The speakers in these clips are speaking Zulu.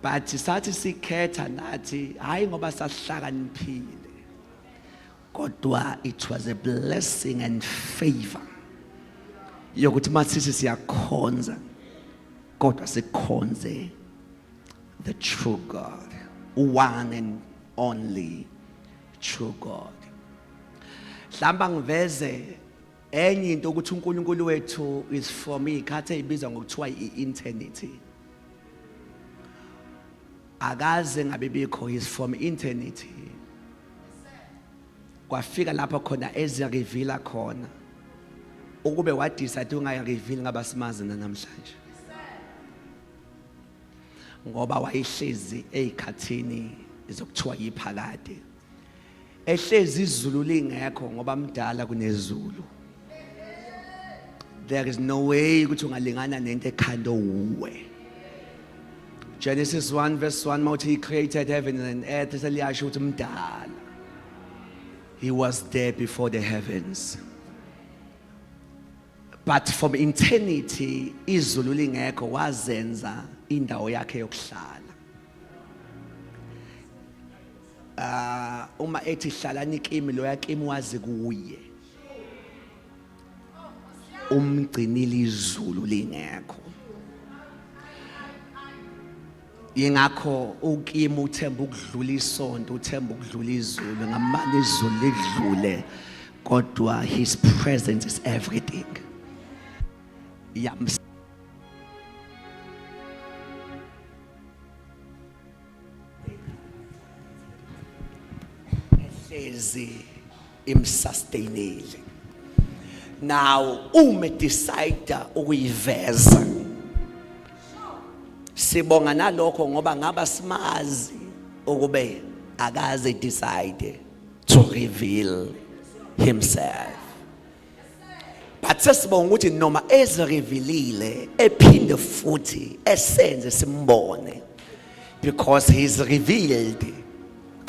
but sathi sikhetha nathi hayi ngoba sahlakaniphile kodwa it was a blessing and favor yokuthi masithi siyakhonza kodwa sikhonze the true God, one and only true God. Hlamba ngiveze enye into ukuthi uNkulunkulu wethu is for me ikhathe ibizwa ngokuthiwa i-eternity. Akaze ngabe bikho is from eternity. Kwafika lapha khona ezireveala khona ukube wadecide ungayireveal ngabasimazi namhlanje. Ngoba wayehlezi ezikhathini ezokuthiwa yiphakade. Ehlezi izulu lingekho ngoba mdala kunezulu. There is no way ukuthi ungalingana nento ekhanda uwe. Genesis 1 verse 1 mawuthi he created heaven and earth seliyasho ukuthi mdala. He was there before the heavens. But from eternity izulu lingekho wazenza indawo yakhe yokuhlala. Uma ethi hlalani kimi lo yakimi wazi kuye. Umgcinile izulu lingekho. Yingakho ukimi uthemba ukudlula isonto uthemba ukudlula izulu ngamanje izulu lidlule kodwa his presence is everything. Ehlezi imsustainile. Now ume decide ukuyiveza sibonga nalokho ngoba ngaba simazi ukube akaze decide to reveal himself. But sesibonga ukuthi noma ezirevealile ephinde futhi esenze simbone because he is revealed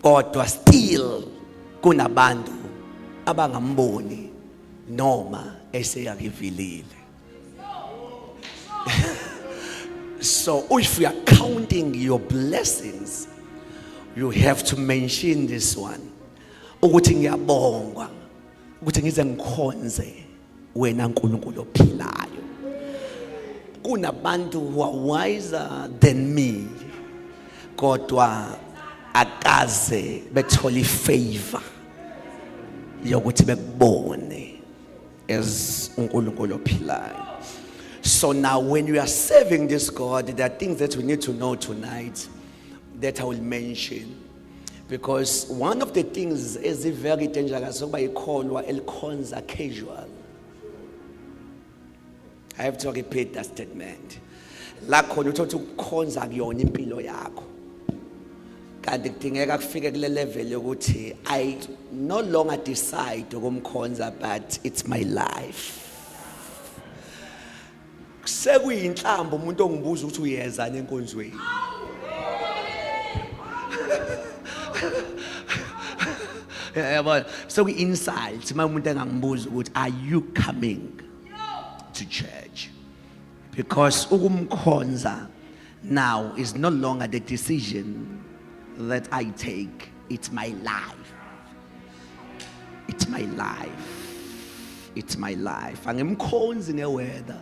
kodwa still kunabantu abangamboni noma eseyarevealile. So if you are counting your blessings, you have to mention this one. Ukuthi ngiyabonga ukuthi ngize ngikhonze wena uNkulunkulu ophilayo. Kunabantu who are wiser than me kodwa akaze bethola favor yokuthi bekubone as uNkulunkulu ophilayo. So now when you are serving this God, there are things that we need to know tonight that I will mention. Because one of the things is very dangerous, what you call elikhonza casual. I have to repeat that statement. La khona uthothi ukukhonza kuyona impilo yakho. Kanti kudingeka kufike kule level yokuthi I no longer decide ukumkhonza but it's my life. Sekuyinhlamba umuntu ongibuza ukuthi uyeza nenkonzweni. Yabona so we insult uma umuntu engangibuza ukuthi are you coming to church? Because ukumkhonza now is no longer the decision that I take. It's my life. It's my life. It's my life. Angimkhonzi ngeweather.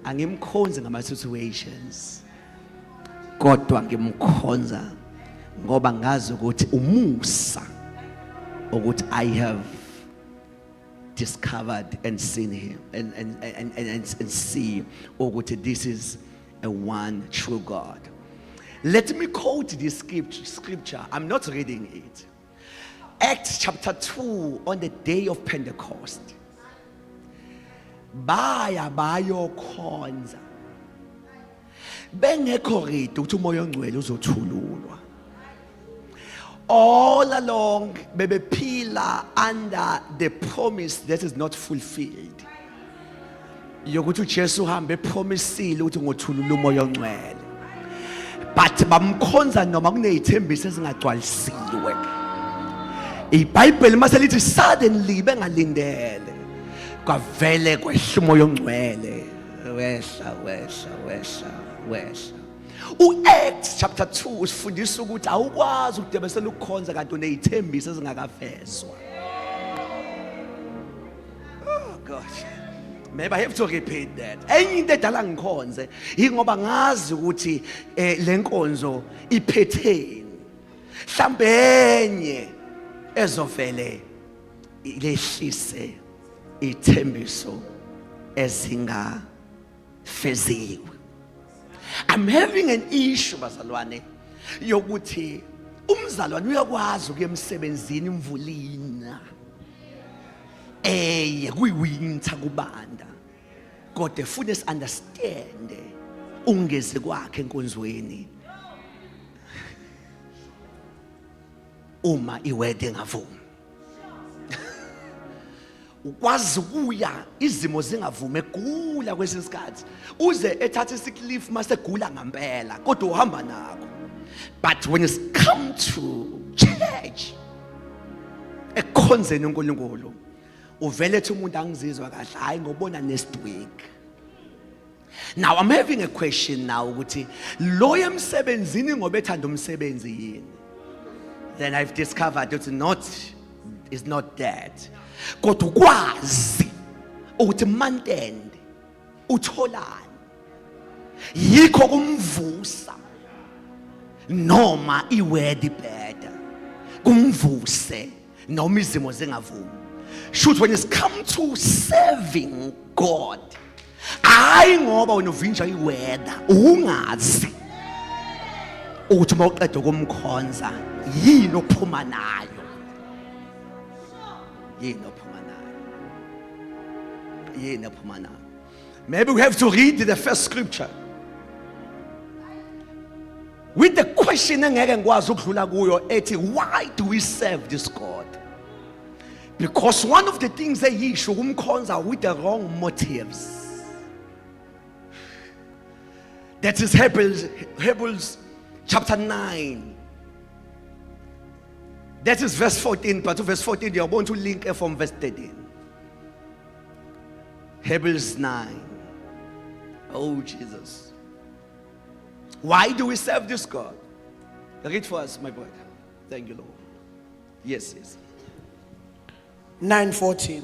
Angimkhonzi ngama situations. Kodwa ngimkhonza ngoba ngazi ukuthi umusa ukuthi I have discovered and seen him and see ukuthi this is a one true God. Let me quote this scripture. I'm not reading it. Acts chapter 2 on the day of Pentecost. Baya bayokhonza. Bengekho ready ukuthi umoya ongcwele uzothululwa. All along bebephila under the promise that is not fulfilled. Yokuthi uJesu uhambe epromisile ukuthi ngothulula umoya ongcwele. But bamkhonza noma kunezithembiso ezingagcwalisiwe. iBhayibheli maselithi suddenly bengalindele kwavele kwehla umoya ongcwele wehla. U-Acts chapter 2 usifundisa ukuthi awukwazi ukudebesela ukukhonza kanti unezithembiso ezingakavezwa. Oh gosh. Maybe I have to repeat that. Enye into edala ngikhonze ingoba ngazi ukuthi lenkonzo iphetheni. Mhlambe enye ezovele ilehlise ithembiso ezingafeziwe. I'm having an issue bazalwane yokuthi umzalwane uyakwazi ukuya emsebenzini imvulina kuyiwinter kubanda kodwa futhi understand ungeze kwakhe enkonzweni uma iwedding avuma. Ukwazi kuya izimo zingavume egula kwesisikhathi uze ethathe sick leave mase gula ngempela kodwa uhamba nakho. But when it's come to church ekhonzeni uNkulunkulu uvele ethi umuntu angizizwa kahle hayi ngobona next week. Now I'm having a question now ukuthi lo emsebenzini ngoba ethanda umsebenzi yini. Then I've discovered it's not that. Kodwa ukwazi ukuthi month end utholani yikho kumvusa noma iword better kumvuse noma izimo zingavumi. Shoot, when it's come to serving God hayi ngoba unovinja iweather ungazi ukuthi mawuqeda ukumkhonza yini ophuma nayo. Maybe we have to read the first scripture with the question engeke ngikwazi ukudlula kuyo ethi why do we serve this God? Because one of the things eyisho kumkhonza with the wrong motives. That is Hebrews chapter 9. That is verse 14, but to verse 14 you are going to link it from verse 13. Hebrews 9. Oh Jesus. Why do we serve this God? Read for us, my brother. Thank you, Lord. Yes. 9:14.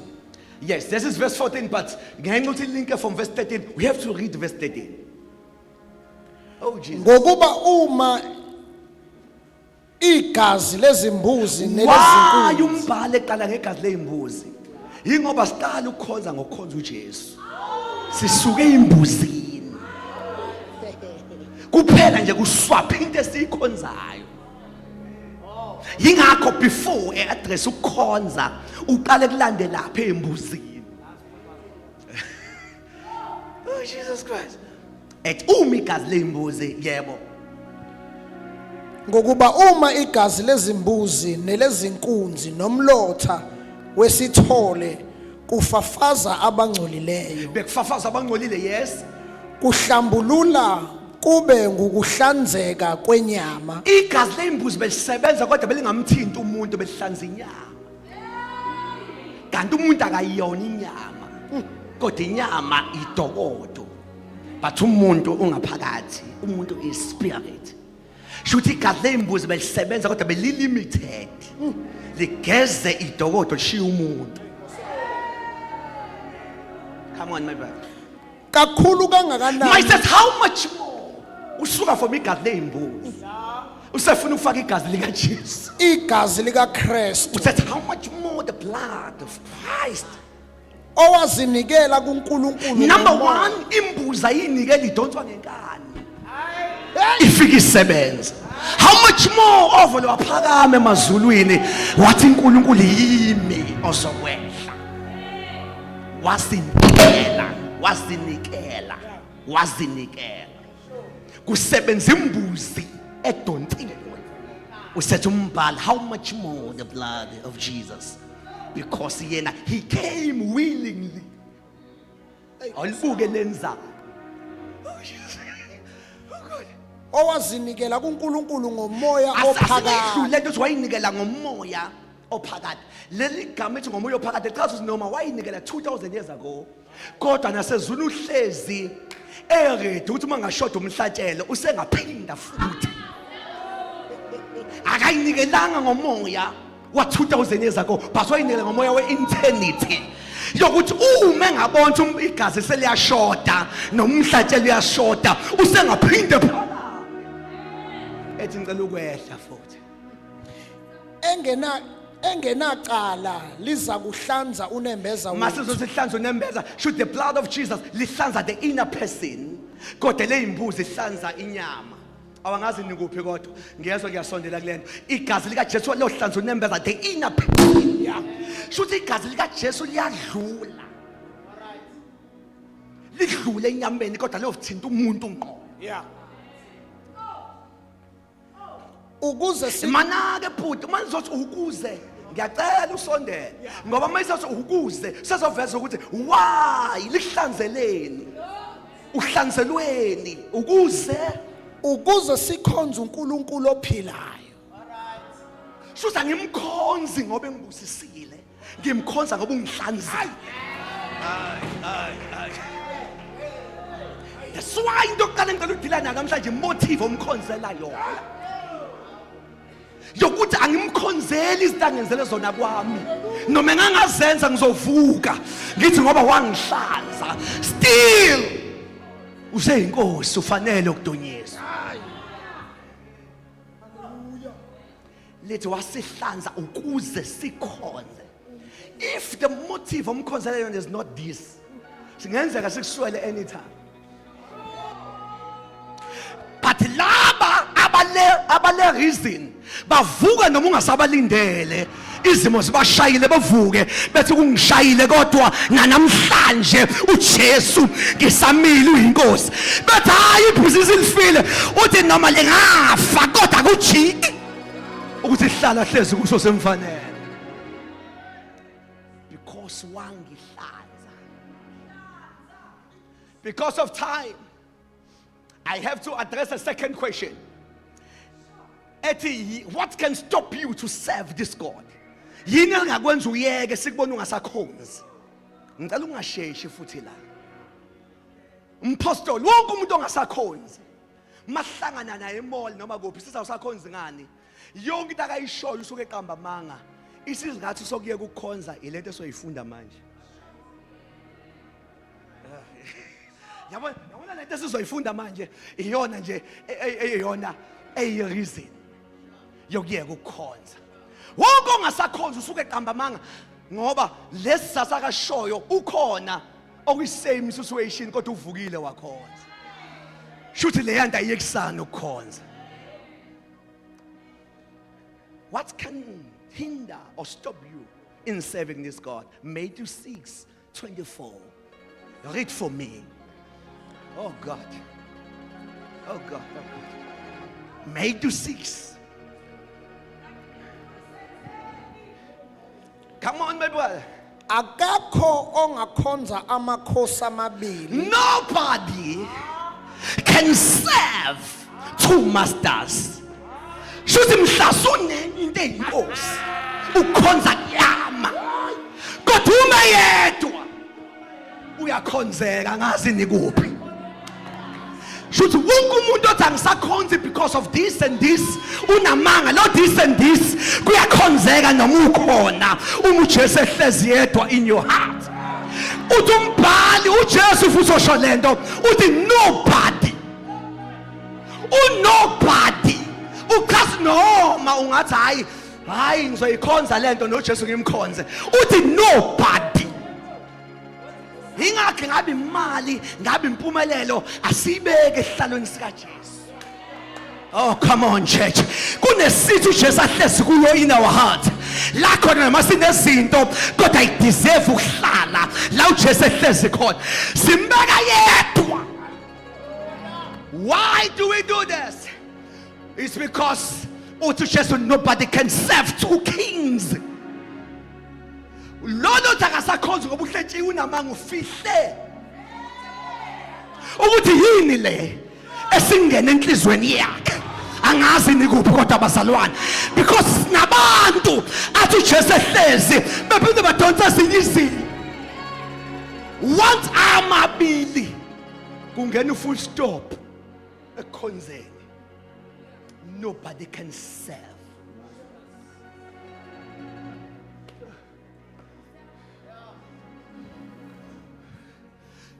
Yes, this is verse 14, but going to link it from verse 13. We have to read verse 13. Oh Jesus. Ngokuba uma igazi lezimbuzi Why umbhale eqala ngegazi lezimbuzi? Yingoba siqala ukukhonza ngokukhonza uJesu. Sisuke embuzini. Kuphela nje kuswapha into esikhonzayo. Yingakho before address ukukhonza uqale kulande lapha embuzini. Oh Jesus Christ. Uma igazi lezimbuzi yebo. Ngokuba uma igazi lezimbuzi nelezinkunzi nomlotha wesithole kufafaza abangcolileyo. Bekufafaza abangcolile, yes. Kuhlambulula kube ngukuhlanzeka kwenyama. Igazi lezimbuzi belisebenza kodwa belingamthinta umuntu belihlanza inyama. Kanti umuntu akayiyona inyama. Kodwa inyama idokodo. But umuntu ungaphakathi, umuntu is spirit. Shuthi igazi lezimbuzi belisebenza kodwa belilimited. Ligeze idokodo lishiya umuntu. Come on my brother. Kakhulu kangakanani. I said how much more? Usuka from igazi lezimbuzi. Usefuna ukufaka igazi lika Jesus. Igazi lika Christ. I said how much more the blood of Christ. Owazinikela kuNkulunkulu. Number 1, imbuzi ayinikela idonswa ngenkani. Ifika isebenza. How much more over lo aphakame emazulwini wathi uNkulunkulu yimi ozokwehla. Wazinikela. Kusebenza imbuzi edonsiwe. Usethe umbhalo how much more the blood of Jesus. Because he came willingly. Awubuke lenza. Oh Jesus. Oh God. Owazinikela kuNkulunkulu ngomoya ophakathi. Lento wayinikela ngomoya ophakathi. Leli gama ethi ngomoya ophakathi echaza ukuthi noma wayinikela 2000 years ago. Kodwa nasezulu uhlezi ready ukuthi uma ngashoda umhlatshelo usengaphinda futhi. Akayinikelanga ngomoya wa 2000 years ago, but wayinikela ngomoya we-eternity. Yokuthi uma engabona igazi seliyashoda nomhlatshelo uyashoda usengaphinde phela. Ethi ngicela ukwehla futhi. engenacala liza kuhlanza unembeza wethu. Masizosihlanza unembeza, should the blood of Jesus lihlanza the inner person, kodwa le imbuzi ihlanza inyama. Awangazi nikuphi kodwa ngiyezwa kuyasondela kulento. Igazi lika Jesu lohlanza unembeza the inner person. Yeah. Should igazi lika Jesu liyadlula. Lidlule enyameni kodwa liyothinta umuntu ngqo. Yeah. Ukuze manake bhuti manizothi ukuze ngiyacela usondele ngoba mayisathi ukuze sezoveza ukuthi why lihlanzeleni uhlanzelweni ukuze sikhonze uNkulunkulu ophilayo. Shuza ngimkhonzi ngoba engibusisile, ngimkhonza ngoba ungihlanzile. That's why into yokuqala engicela udilana namhlanje motive omkhonzela yona. Yokuthi angimkhonzeli izinto angenzele zona kwami, noma engangazenza ngizovuka ngithi ngoba wangihlanza. Still useyinkosi ufanele ukudunyiswa. Lethu wasihlanza ukuze sikhonze. If the motive omkhonzela yona is not this, singenzeka sikuswele anytime. But laba abale reason bavuka noma ungasabalindele izimo zibashayile bavuke bethi kungishayile kodwa namhlanje uJesu ngisamile uyinkosi. Bethi hayi ibhizinisi lifile uthi noma lengafa kodwa kujiki ukuthi hlala hlezi kuso semfanele because wangihlanza. Because of time I have to address a second question. What can stop you to serve this God? Yini engakwenza uyeke sikubona ungasakhonzi? Ngicela ungasheshi futhi la. Umpostoli wonke umuntu ongasakhonzi mahlangana naye emall noma kuphi sisawusakhonzi ngani? Yonke into akayishoyo usuke eqamba manga. Isizathu sokuyeka ukukhonza ilento esoyifunda manje. Yabona lento esizoyifunda manje iyona nje eyona reason yokuyeka ukukhonza. Wonke ongasakhonza usuke eqamba manga ngoba lesisasa kashoyo ukhona okuyisame situation kodwa uvukile wakhonza. Shuthi le yanda ayiyekusana ukukhonza. What can hinder or stop you in serving this God? Matthew 6:24. Read for me. Oh God. Oh God. Oh God. Matthew 6. Come on, my brother. Akakho ongakhonza amakhosi amabili. Nobody can serve two masters. Shuthi mhlasune into eyinkosi ukhonza nyama kodwa uma yedwa uyakhonzeka ngazi nikuphi. Shuthi wonke umuntu othi angisakhonzi because of this and this unamanga lo this and this kuyakhonzeka noma ukhona uma uJesu ehlezi yedwa in your heart. Uthi umbhali uJesu futhi osho lento uthi nobody ukhasi noma ungathi hayi ngizoyikhonza lento noJesu ngimkhonze uthi nobody. Ingakho ngabe imali ngabe impumelelo asibeke ehlalweni sika Jesu. Oh come on church. Kunesithu uJesu ahlezi kuyo in our heart. La khona masinezinto kodwa I deserve ukuhlala la uJesu ehlezi khona. Simbeka yedwa. Why do we do this? It's because uJesu nobody can serve two kings. Lolo thakasakhonza ngoba uhletshiwe unamanga ufihle ukuthi yini le esingena enhlizweni yakhe angazi nikuphi kodwa bazalwane because nabantu athi uJesu ehlezi bephinde badonsa sinye izinto once amabili kungena full stop ekukhonzeni. Nobody can serve.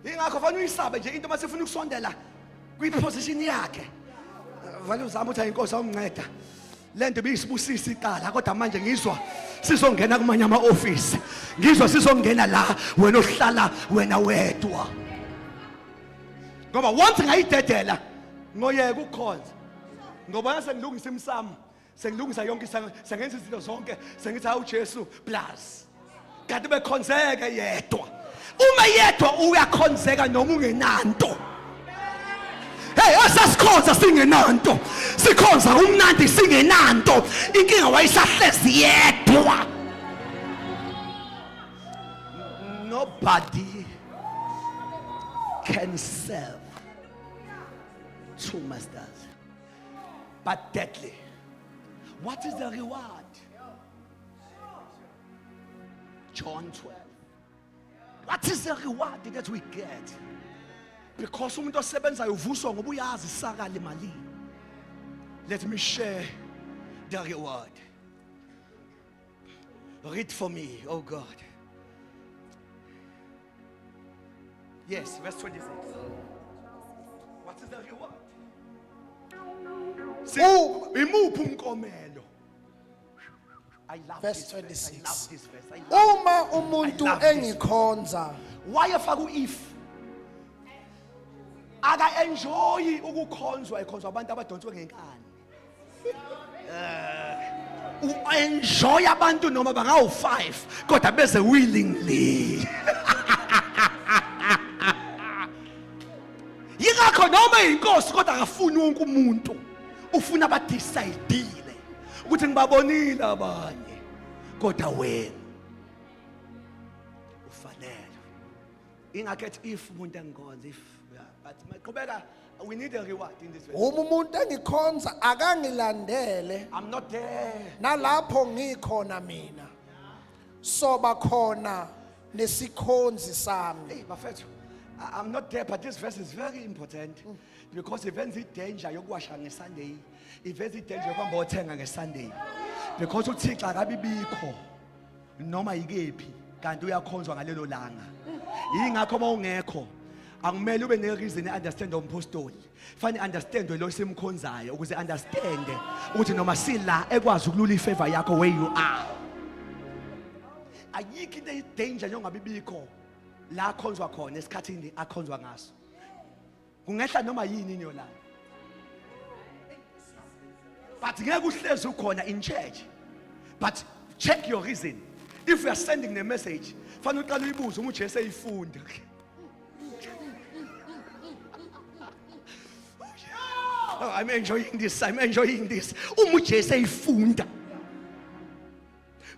Ingakho fanele uyisabe nje into masifuna ukusondela kwiposition yakhe. Vale uzama uthi inkosi awunginceda. Lento biyisibusisa iqala kodwa manje ngizwa sizongena kumanye ama-office. Ngizwa sizongena la wena ohlala wena wedwa. Ngoba once ngayidedela ngoyeka ukukhonza. Ngoba sengilungisa imsamo, sengilungisa yonke sengenza izinto zonke, sengithi hawu Jesu plus. Kanti bekhonzeke yedwa. Uma yedwa uyakhonzeka noma ungenanto. Hey, asasikhonza singenanto. Sikhonza umnandi singenanto. Inkinga wayisahlezi yedwa. Nobody can serve two masters, but deadly. What is the reward? John 12. What is the reward that we get? Because umuntu osebenzayo uvuswa ngoba uyazi isakala emalini. Let me share the reward. Read for me, oh God. Yes, verse 26. What is the reward? Imuphi umkomelo? I love Verse this verse. I 26. love this verse. I love Uma umuntu I love this. engikhonza Why afaka if? Aka enjoy ukukhonzwa ekhonzwa abantu abadonswe ngenkani. Enjoy abantu noma bangawu 5 kodwa beze willingly. Yingakho noma inkosi kodwa akafuni wonke umuntu. Ufuna abadecide ukuthi ngibabonile abanye kodwa wena ufanele. Ingakhethi if umuntu engikhonza if but maqhubeka, we need a reward in this way. uma umuntu engikhonza akangilandele I'm not there. nalapho ngikhona mina soba khona nesikhonzi sami. Hey, bafethu, I'm not there, but this verse is very important because events it danger yokuwasha ngeSunday, events it danger yokuhamba othenga ngeSunday, because uThixo akabibikho noma yikephi kanti uyakhonzwa ngalelo langa. Yingakho mawungekho akumele ube nereason understand umpostoli. Fanele understand lo simkhonzayo ukuze understand ukuthi noma sila ekwazi ukulula ifavor yakho where you are. Ayikho into danger yongabibikho la akhonzwa khona esikhathini akhonzwa ngaso. Kungehla noma yini inyo la. But ngeke uhlezi ukhona in church. But check your reason. If you are sending the message, fanele uqale uyibuze uma uJesu eyifunda. Oh, I'm enjoying this. I'm enjoying this. Uma uJesu eyifunda.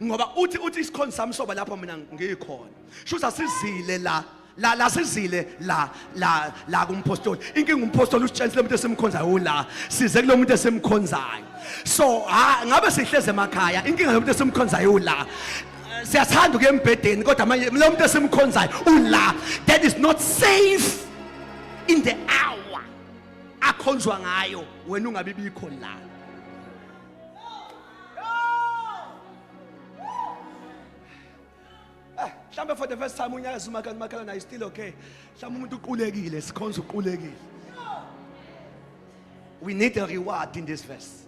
Ngoba uthi isikhonzo sami soba lapha mina ngikhona. Shuza sizile la sizile la kumpostoli. Inkinga umpostoli usitshela umuntu esimkhonzayo la. Size kulo muntu esimkhonzayo. So ngabe sihleze emakhaya. Inkinga yomuntu esimkhonzayo la. Siyathanda ukuya embedeni kodwa manje lo muntu esimkhonzayo ula. That is not safe in the hour akhonzwa ngayo wena ungabibikho la. Mhlawumbe for the first time unyakaza umakhala nayo still okay. Mhlawumbe umuntu uqulekile sikhonza uqulekile. We need a reward in this verse.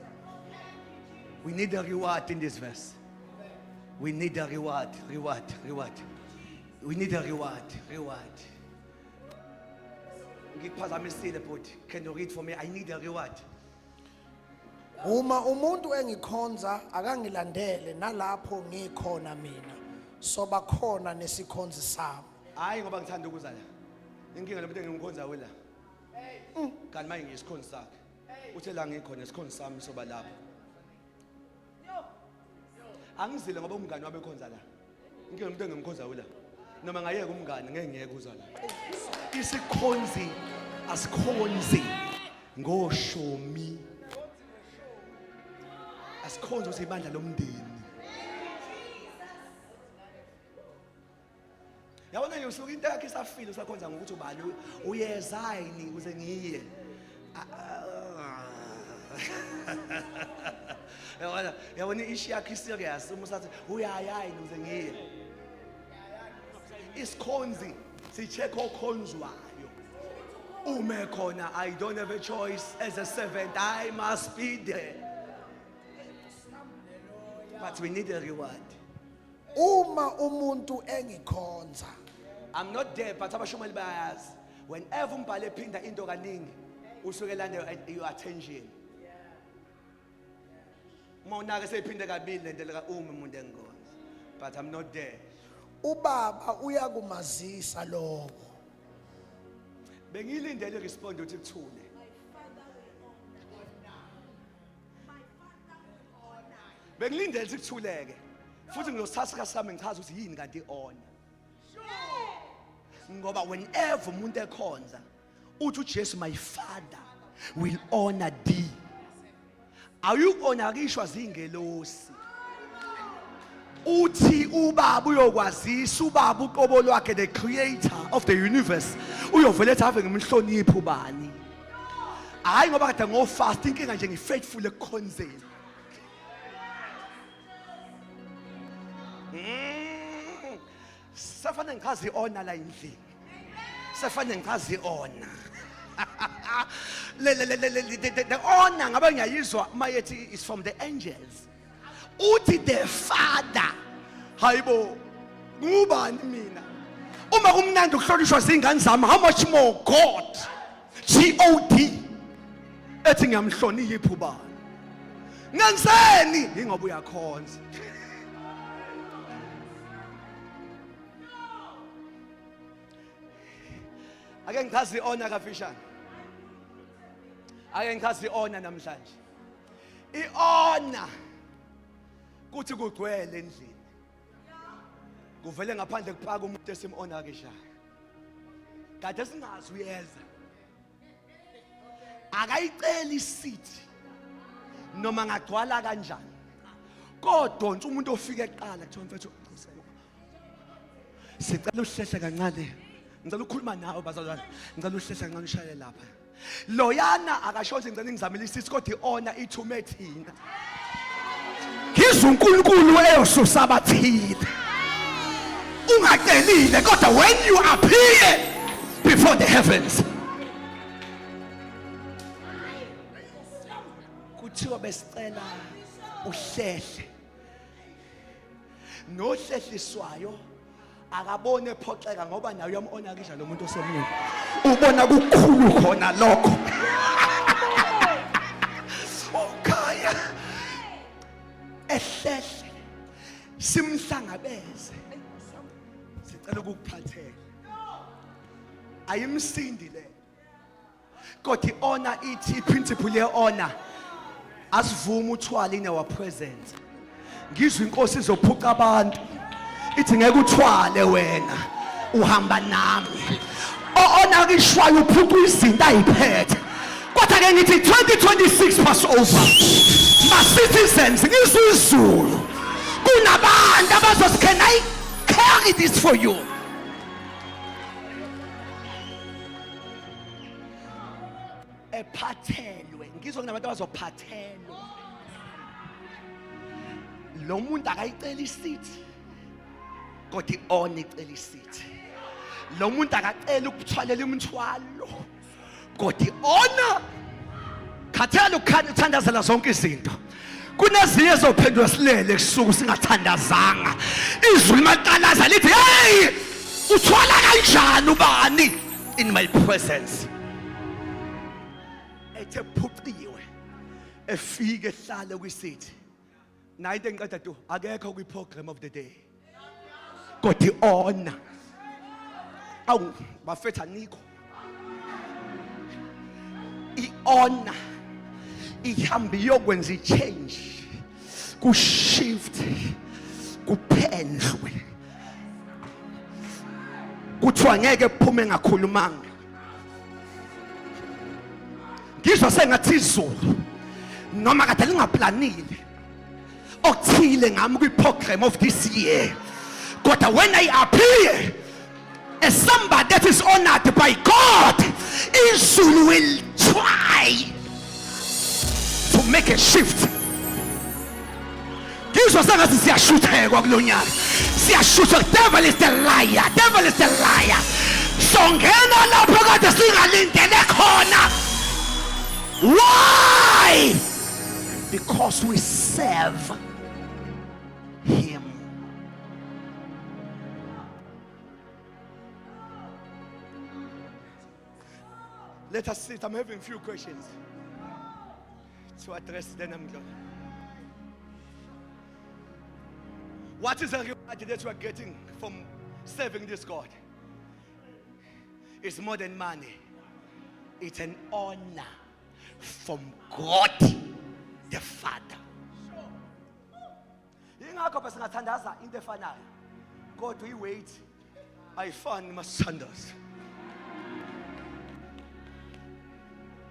We need a reward in this verse. We need a reward. We need a reward. Ngiphazamisile but can you read for me? I need a reward. Uma umuntu engikhonza akangilandele nalapho ngikhona mina soba khona nesikhonzi sami. Hayi ngoba ngithanda ukuza la. Inkinga lomuntu engimkhonza wela. Kanti manje ngiyisikhonzi sakhe. Uthe la ngikhona isikhonzi sami soba lapha. Angizile ngoba umngane wabe khonza la. Inkinga lomuntu engimkhonza wela. Noma ngayeka umngane ngeke ngiyeke uza la. Isikhonzi asikhonzi ngoshomi. Asikhonzi usibandla lomndeni. Yabona manje usuka into yakhe isafile usakhonza ngokuthi ubani uyeza yini uze ngiye yabona ishi yakhe serious uma usathi uyaya yini uze ngiye isikhonzi sicheck okhonzwayo ume khona I don't have a choice as a servant I must be there but we need a reward. Uma umuntu engikhonza I'm not there but abashumeli bayazi whenever umbhale ephinda into kaningi usuke landa your attention uma unaka seyiphinde kabili lento uma umuntu engikhonza but I'm not there. Ubaba uyakumazisa lokho bengilindele respond uthi kuthule bengilindele ukuthi kuthuleke futhi ngilosithatha sami ngichaza ukuthi yini kanti honor ngoba whenever umuntu ekhonza uthi uJesu my father will honor thee ayukhona kishwa zingelosi uthi ubaba uyokwazisa ubaba uqobo lwakhe the creator of the universe uyovele ethi ave ngimhloniphi ubani hayi ngoba kade ngo fast inkinga nje ngifaithful ekukhonzeni safana ngichazi honor la endlini safana ngichazi honor the honor ngabe ngiyayizwa mayethi is from the angels uthi the father hayibo ngubani mina uma kumnandi ukuhlonishwa zingane zami how much more God ethi ngiyamhlonipha ubani ngenzeni ingoba uyakhonza ake ngichazi honor kafishane ake ngichazi honor namhlanje honor kuthi kugcwele endlini kuvele ngaphandle kuphaka umuntu esimhonor keshayo kade singazi uyeza akayicela isithi noma ngagcwala kanjani kodwa umuntu ofika eqala kuthiwa mfethu sicela uhlehla kancane ngicela ukukhuluma nawe bazalwane ngicela uhlehla kancane ushaye lapha loyana akashothi ngicela ngizamile isithi kodwa honor ithume thina Kizu uNkulunkulu eyosusa abathile ungacelile kodwa when you appear before the heavens kuthiwa besicela uhlehle nohlehliswayo akabone ephoxeka ngoba nayo uyamhonakisha lo muntu osemunyeni ubona kukhulu khona lokho ukhaya ehlehle simhlangabeze sicela ukukuphathela ayimsindi le kodwa honor ithi principle ye honor asivuma uthwala in our presence ngizwe inkosi izophuca abantu ithi ngeke uthwale wena uhamba nami onakishwayo uphuca izinto ayiphethe kodwa ke ngithi 2026 pass over ma citizens ngizwe izulu kunabantu abazothi can I carry this for you ephathelwe ngizwe kunabantu abazophathelwa lo muntu akayicela isithi kodwa iona icela isithi lo muntu akacela ukuthwalela imithwalo kodwa iona khathela ukuthandazela zonke izinto kunezinye ezophendula silele kusuku singathandazanga izwi maqalaza lithi hey uthwala kanjani ubani in my presence ethe phuphiwe efike ehlale kwisithi nayo into engiqeda tu akekho kwi program of the day kodwa iona awu bafetha nikho iona ihamba iyokwenza ichange ku shift kuphendlwe kuthiwa ngeke kuphume ngakhulumanga ngizwa sengathi izulu noma kade lingaplanile okuthile ngami kwi program of this year kodwa when I appear as somebody that is honored by God, izulu will try to make a shift. Ngizwa sengathi siyashuthekwa kulonyaka. Siyashutha. Devil is the liar. Devil is the liar. Songena lapho kade singalindele khona. Why? Because we serve him. Let us sit. I'm having a few questions to address. Then I'm done. What is the reward that you are getting from serving this God? It's more than money. It's an honor from God the Father. Ingakho besingathandaza into efanayo. Kodwa iweight ayifani masithandaza.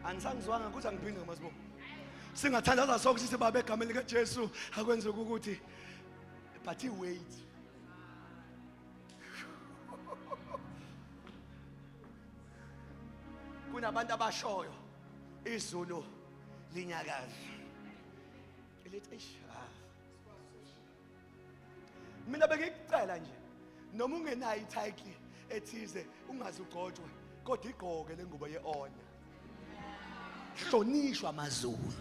Anisangizwanga ukuthi angiphinde ngamasibo. Singathandaza sonke sithi baba egameni lika Jesu akwenzeka ukuthi but iweight. Kunabantu abashoyo izulu linyakaza. Elithi mina bengikucela nje noma ungenayo ititle ethize ungazi ugcotshwe kodwa igqoke lengubo yeona. Hlonishwa amazulu.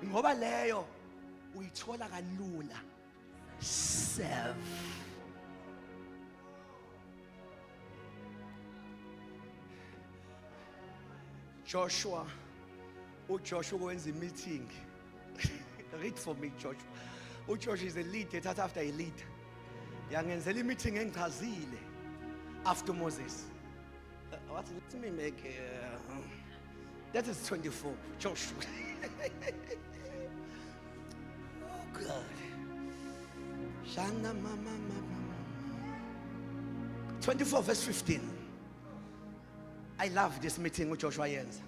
Ngoba leyo uyithola kalula. Serve. Joshua wenza a meeting. Read for me, Joshua. Joshua is a leader, that's after a leader. Yangenzela a meeting engichazile after Moses. What? Let me make that is 24. Joshua. Oh God. Shana mama. 24 verse 15. I love this meeting with Joshua Jens.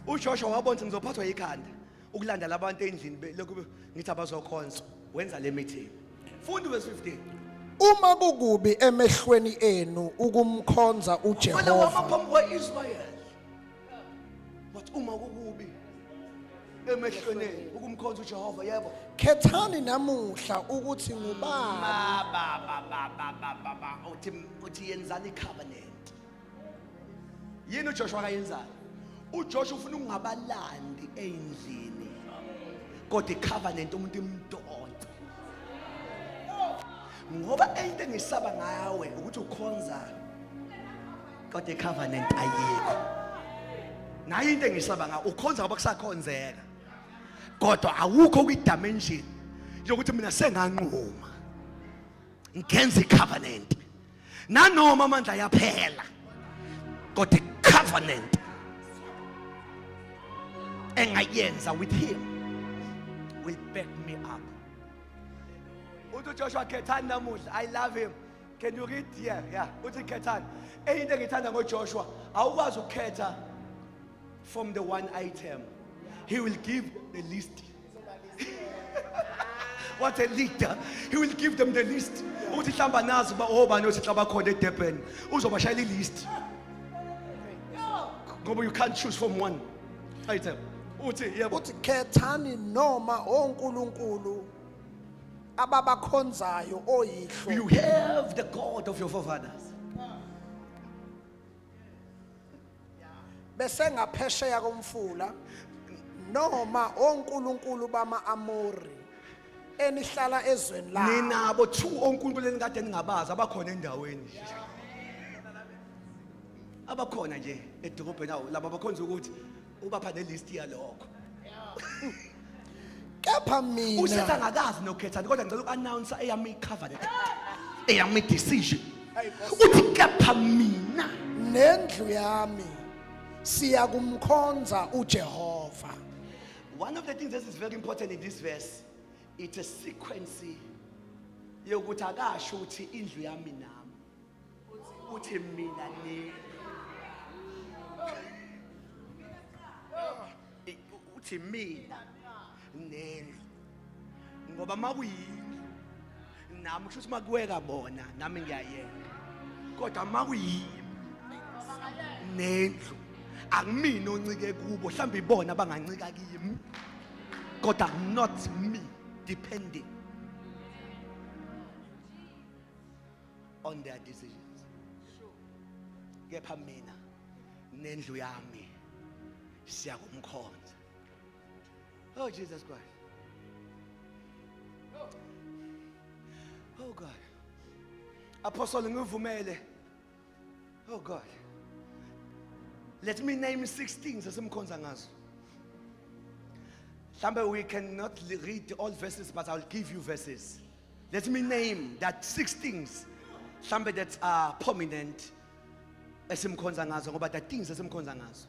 uJoshua wabona ngizophathwa ikhanda ukulandela abantu endlini lokhu ngithi abazokhonza wenza le meeting. Funda verse 15. Uma kukubi emehlweni enu ukumkhonza uJehova. Waphambi kwaIsrael. But uma kukubi emehlweni enu ukumkhonza uJehova yebo. Khethani namuhla ukuthi ngubani. Uthi yenzani covenant. Yini uJoshua kayenzayo? uJoshua ufuna ungabalandi endlini kodwa icovenant umuntu imdonto. Ngoba into engisaba ngawe ukuthi ukhonza kodwa icovenant ayikho. Nayo into engisaba ngawe ukhonza ngoba kusakhonzeka kodwa awukho kwi-dimension yokuthi mina senganquma ngenza icovenant nanoma amandla yaphela kodwa icovenant engayenza with him will back me up. Uthi Joshua khethani namuhla. I love him. Can you read here? Yeah. Uthi khethani. Into engithanda ngoJoshua awukwazi ukukhetha from the one item. He will give the list. What a leader. He will give them the list. Uthi hlamba nazi ba obani othi xa bakhona eDurban uzobashayela ilist. Ngoba you can't choose from one item. Uthi khethani noma onkulunkulu ababakhonzayo oyihlo. You have the God of your forefathers. Bese ngaphesheya komfula noma onkulunkulu bama-Amori enihlala ezweni la. Ninabo two onkulunkulu enikade ningabazi abakhona endaweni. Abakhona nje edolobheni awo laba bakhonza ukuthi ubapha nelist yalokho. Kepha mina usetha ngakazi nokhethani kodwa ngicela uku-announce eyami covenant eyami decision. Uthi kepha mina nendlu yami siya kumkhonza uJehova. One of the things that is very important in this verse, it's a sequence yokuthi akasho ukuthi indlu yami nami uthi mina ni uthi mina nendlu ngoba makuyindlu nami kusho ukuthi makuweka bona nami ngiyayeka kodwa makuyimi nendlu akumina oncike kubo mhlawumbe ibona bangancika kimi kodwa not me depending on their decisions. Kepha mina nendlu yami siyakumkhonza. Oh Jesus Christ. Oh God. Apostle ngivumele. Oh God. Let me name 6 things esimkhonza ngazo. Mhlambe we cannot read all verses but I'll give you verses. Let me name that 6 things. Mhlambe that are prominent esimkhonza ngazo ngoba the things esimkhonza ngazo.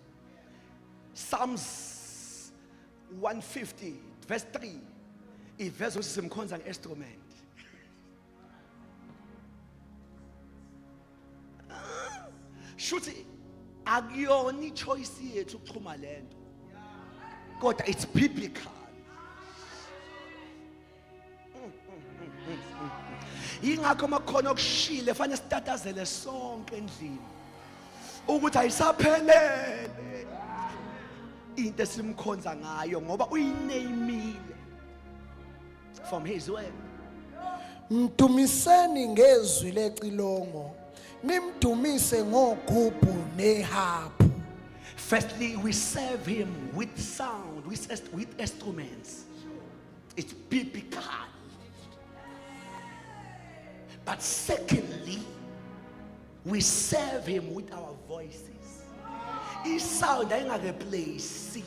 Psalms 150 verse 3 iverse esimkhonza ngeinstrument. Shuthi akuyona choice yethu ukuxhuma lento. Kodwa it's biblical. Ingakho makhona okushile fanele sitatazele sonke endlini ukuthi ayisaphelele into esimkhonza ngayo ngoba uyinamile from his word. Mdumiseni ngezwi lecilongo nimdumise ngogubhu neharpu. Firstly, we serve him with sound, with instruments. It's biblical. But secondly, we serve him with our voices. His sound ayingareplace.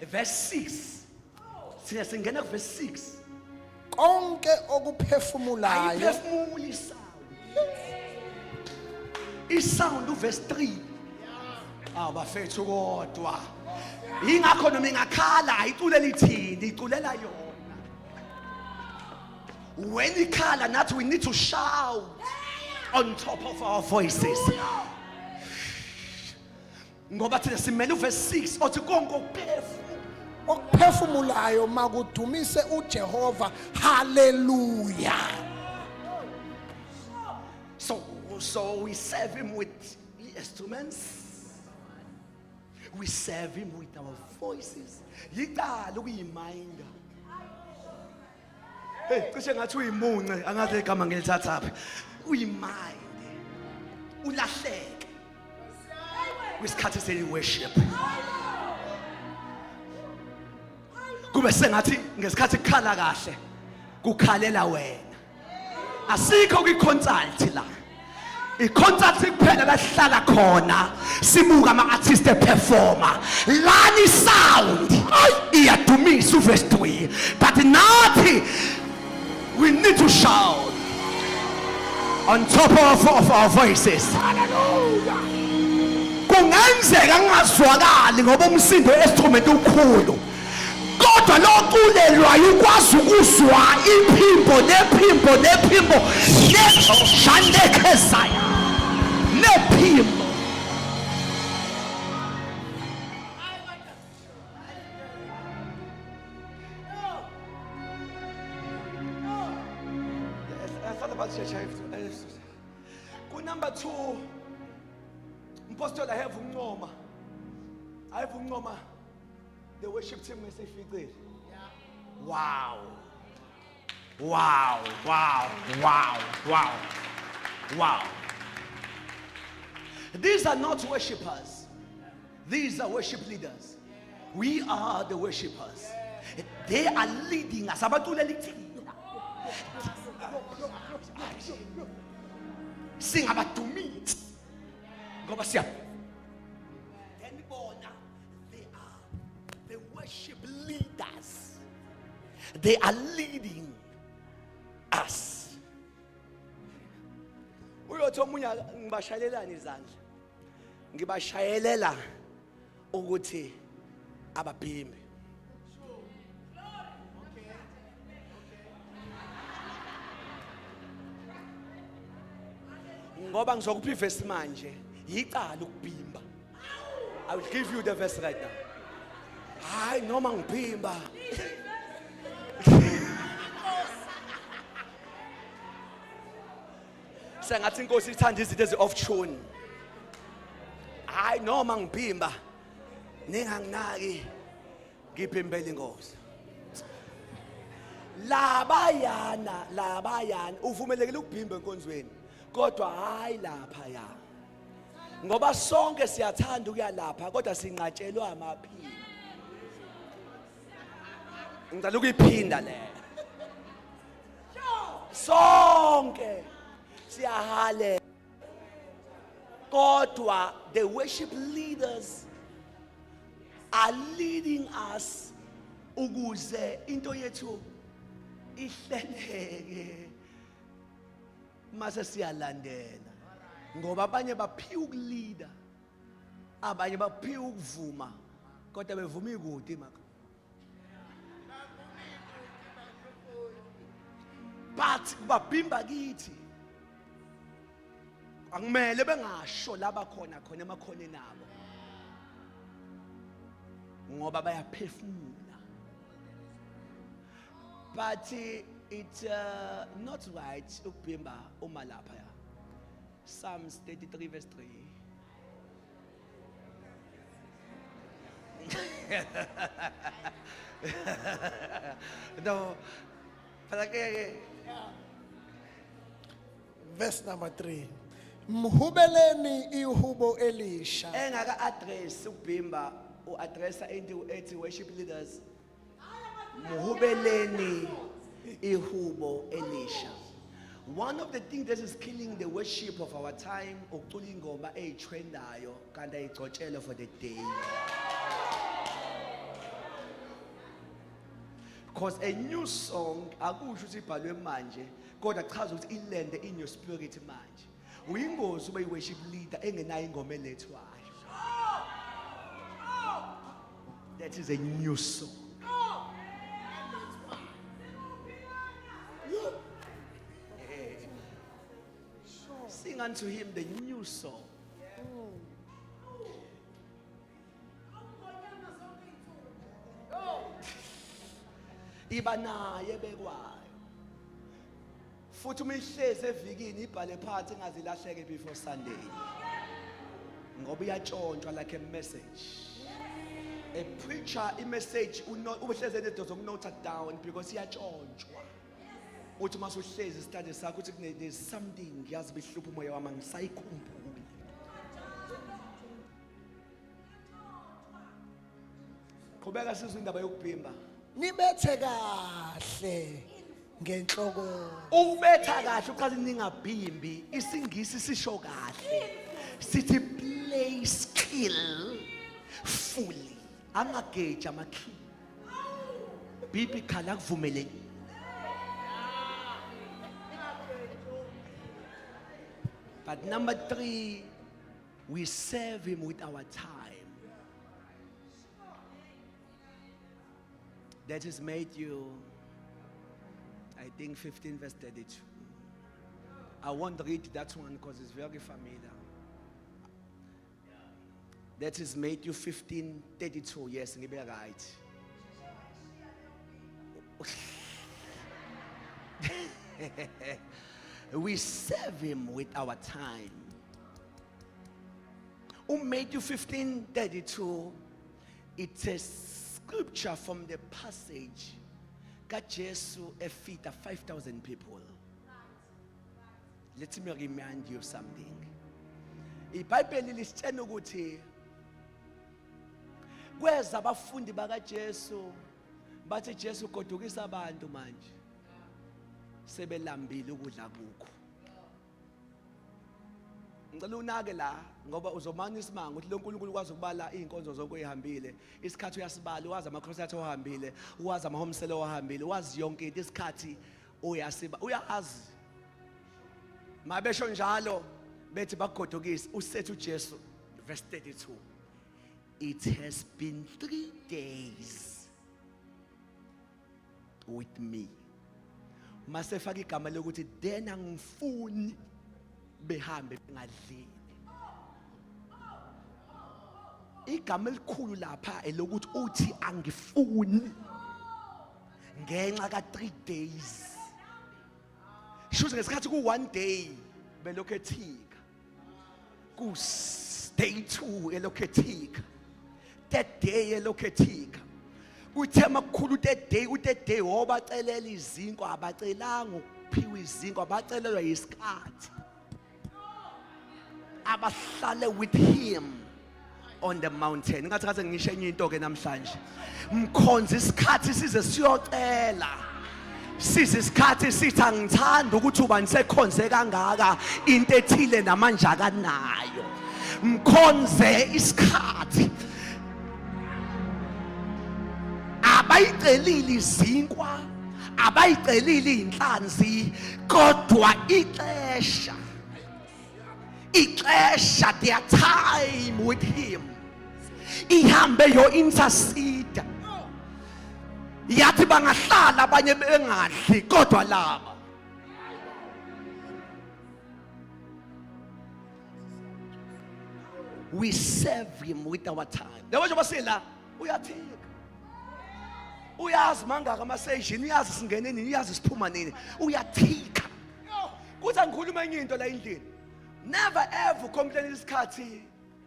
Verse 6. Singena verse 6. Konke okuphefumulayo. Ayiphefumuli sound. Isound verse 3. Bafethu kodwa. Ingakho noma ngakhala ayiculela ithini, iculela yona. When we call and that we need to shout on top of our voices. Ngoba thina simele verse 6 othi konke okuphefumulayo makudumise uJehova. Hallelujah. So we serve him with instruments. We serve him with our voices. Yicala ukuyiminder. Hey, kushe ngathi uyimunce angathi igama ngilithatha apha. Uyiminde. Ulahleke. Kwisikhathi seli worship. Kube sengathi ngesikhathi kukhala kahle kukhalela wena. Asikho kwi-concert la. I-concert kuphela lahlala khona sibuka ama-artist performer. Lani sound iyadumisa uverse 3. But nathi we need to shout on top of our voices. Hallelujah. Kungenzeka ngingazwakali ngoba umsindo we-instrument ukhulu. Kodwa loculelwayo ukwazi ukuzwa iphimbo nephimbo neshandekezaya nephimbo. Number 2, Apostle, I have uncoma the worship team esificile. Wow. These are not worshipers. These are worship leaders. We are the worshipers. They are leading us. Sing about to meet. Then they are the worship leaders. They are leading us. Uyothi omunye ngibashayelelani izandla. Ngibashayelela ukuthi ababhimi. Ngoba ngizokupha iverse manje yicala ukubhimba. I will give you the verse right now. Hayi noma ngibhimba sengathi inkosi ithanda izinto ezi-off tune. Hayi noma ngibhimba ninganginaki ngiphimbela inkosi. Labayana uvumelekile ukubhimba enkonzweni kodwa hayi lapha ya. Ngoba sonke siyathanda ukuya lapha kodwa sinqatshelwa amaphini. Ngicela ukuyiphinda le. Sonke siyahale kodwa the worship leaders are leading us ukuze into yethu ihleleke mase siyalandela ngoba abanye baphiwa ukuleader abanye baphiwa ukuvuma kodwa bevuma ikude maka. But babhimba kithi angimele bengasho laba khona emakhoneni abo ngoba bayaphefumula. But it's not right ukubhimba uma lapha ya. Psalms 33 verse 3. No, Verse number 3. Mhubeleni ihubo elisha. Engaka address ukubhimba uaddressa into ethi worship leaders. Mhubeleni ihubo elisha. One of the things that is killing the worship of our time ukucula ingoma eyitrendayo kanti ayigcotshele for the day. Because a new song akusho ukuthi ibhalwe manje kodwa chaza ukuthi ilende in your spirit manje. Uyingozi ube worship leader engenayo ingoma elethwayo. That is a new song. Sing unto him the new song. Iba naye bekwayo. Futhi uma ihlezi evikini ibhale phansi engazilahleke before Sunday. Ngoba iyatshontshwa like a message. A preacher message uhlezi nezinto zokunota down because iyatshontshwa. Uthi mase uhlezi study sakho uthi there's something yazi behlupha umoya wami ngisayikhumbula. Qhubeka sizwe indaba yokubhimba. Nibethe kahle ngenhloko. Ubetha kahle uchaza ningabhimbi isingisi sisho kahle. Sithi play skill fully. Angageja amakhi. Bibi khala kuvumeleki. But number 3, we serve him with our time. That is Matthew, I think 15 verse 32. I won't read that one because it's very familiar. That is Matthew 15, 32. Yes, ngibe right. We serve him with our time. Matthew 15, 32, it's a scripture from the passage that Jesus feed 5,000 people. Let me remind you of something. IBhayibheli lisitshela ukuthi kweza abafundi bakaJesu bathi Jesu godukisa abantu manje sebelambile ukudla kukho. Ngicela unake la ngoba uzomana isimanga ukuthi lo uNkulunkulu ukwazi ukubala izinkonzo zonke ezihambile. Isikhathi uyasibala, uwazi amakhrosi athi ohambile, uwazi amahomsele ohambile, uwazi yonke into isikhathi uyasiba. Uyazi. Mabesho njalo bethi bagodukisa usethu uJesu verse 32. It has been 3 days with me. Masefaka igama lokuthi then angifuni behambe bengadlile. Igama elikhulu lapha elokuthi uthi angifuni ngenxa ka 3 days. Shuthi ngesikhathi ku 1 day belokhu ethika. Day 2 elokhu ethika. That day elokhu ethika. Kuthe makukhulu that day obacelela izinto abacelanga ukuphiwa izinto abacelelwa isikhathi. Abahlale with him on the mountain. Ngathi kaze ngisho enye into ke namhlanje. Mkhonza isikhathi size siyocela. Size isikhathi sithi angithanda ukuthi uba nisekhonze kangaka into ethile namanje akanayo. Mkhonze isikhathi. Abayicelile izinkwa, abayicelile inhlanzi, kodwa ixesha. Their time with him. Ihambe yo intercede. Yathi bangahlala abanye bengadli kodwa laba. We serve him with our time. Njengoba basela uyathika. Uyazi mangaka ama session, uyazi singene nini, uyazi siphuma nini. Uyathika. Kuthi angikhuluma enye into la endlini. Never ever complain isikhathi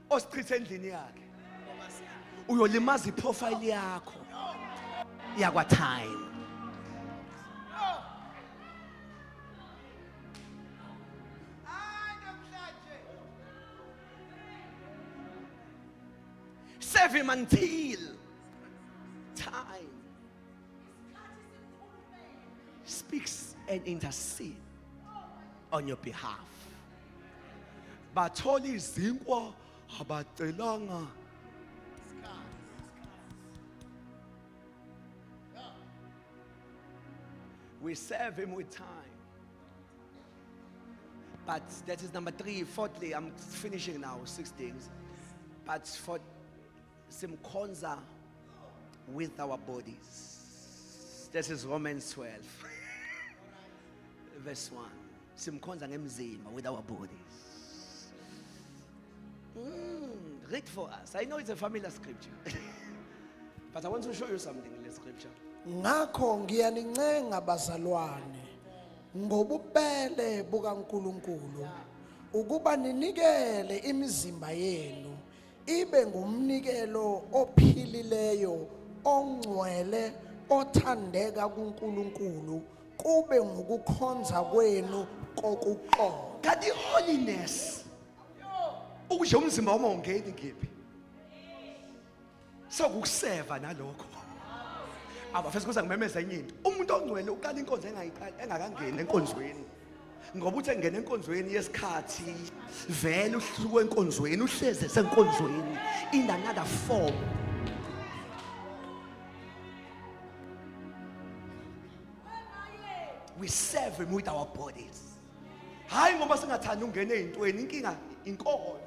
osichithe endlini yakhe. Uyolimaza iprofile yakho. Yakwa time. Serve him until time speaks and intercedes on your behalf. Bathola izinkwa abacelanga. We serve him with time. But that is number 3. Fourthly, I'm finishing now, 6 things. But for simkhonza with our bodies. This is Romans 12. Verse 1. Simkhonza ngemzimba with our bodies. Read for us. I know it's a familiar scripture. But I want to show you something in the scripture. Ngakho ngiyanincenga bazalwane ngobupele bukaNkulunkulu ukuba ninikele imizimba yenu ibe ngumnikelo ophilileyo ongcwele othandeka kuNkulunkulu kube ngokukhonza kwenu kokuqonda. Kanti holiness ukudla umzimba wami ongeni ngiphi? Sokuseva nalokho. Abafisa kuza ngimemeza enye into. Umuntu ongcwele uqala inkonzo engakangeni enkonzweni. Ngoba uthi engena enkonzweni yesikhathi vele uhluke enkonzweni uhleze senkonzweni in another form. We serve him with our bodies. Hayi ngoba singathanda ungena ezintweni inkinga inkolo.